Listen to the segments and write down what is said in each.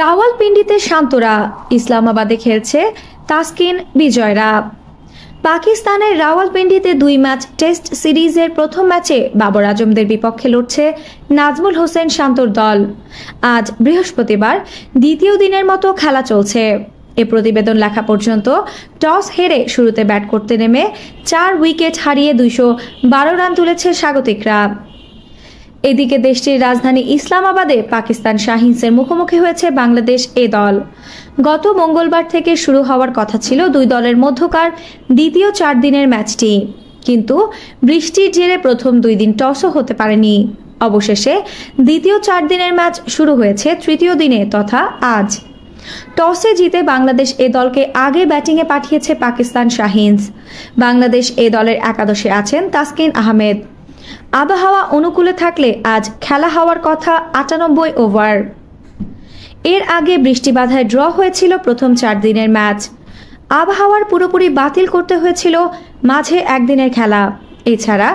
রাওয়ালপিন্ডিতে শান্তরা, ইসলামাবাদে খেলছে তাসকিন বিজয়রা। পাকিস্তানের রাওয়ালপিন্ডিতে 2 match test সিরিজের প্রথম ম্যাচে বাবর আজমদের বিপক্ষে লড়ছে নাজমুল হোসেন শান্তর দল। আজ বৃহস্পতিবার দ্বিতীয় দিনের মতো খেলা চলছে। এ প্রতিবেদন লেখা পর্যন্ত টস হেরে শুরুতে ব্যাট করতে নেমে 4 উইকেট হারিয়ে 212 রান তুলেছে স্বাগতিকরা। এদিকে দেশটির রাজধানী ইসলামাবাদে পাকিস্তান শাহিনসের মুখোমুখি হয়েছে বাংলাদেশ এ দল। গত মঙ্গলবার থেকে শুরু হওয়ার কথা ছিল 2 দলের মধ্যকার দ্বিতীয় 4 দিনের ম্যাচটি, কিন্তু বৃষ্টির জেরে প্রথম 2 দিন টসও হতে পারেনি। অবশেষে দ্বিতীয় 4 দিনের ম্যাচ শুরু হয়েছে তৃতীয় দিনে তথা আজ। টসে জিতে বাংলাদেশ এ দলকে আগে ব্যাটিংয়ে পাঠিয়েছে পাকিস্তান শাহিনস। বাংলাদেশ এ দলের একাদশে আছেন তাসকিন আহমেদ। আবহাওয়া অনুকূলে থাকলে আজ খেলা হওয়ার কথা 98 ওভার। এর আগে বৃষ্টি বাধায় ড্র হয়েছিল প্রথম 4 দিনের ম্যাচ। আবহাওয়ার পুরোপুরি বাতিল করতে হয়েছিল মাঝে একদিনের খেলা। এছাড়া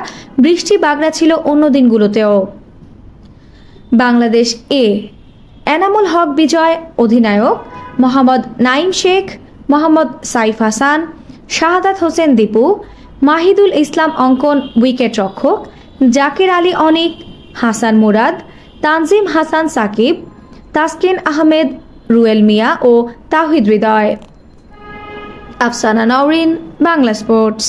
বৃষ্টি বাগড়া ছিল অন্য দিনগুলোতেও। বাংলাদেশ এ এনামুল হক বিজয় অধিনায়ক, মোহাম্মদ নাইম শেখ, মোহাম্মদ সাইফ হাসান, শাহাদাত হোসেন দীপু, মাহিদুল ইসলাম অঙ্কন উইকেট রক্ষক, জাকির আলী অনিক, হাসান মুরাদ, তানজিম হাসান সাকিব, তাসকিন আহমেদ, রুয়েল মিয়া ও তাওহিদ হৃদয়। আফসানা নওরিন, বাংলা স্পোর্টস।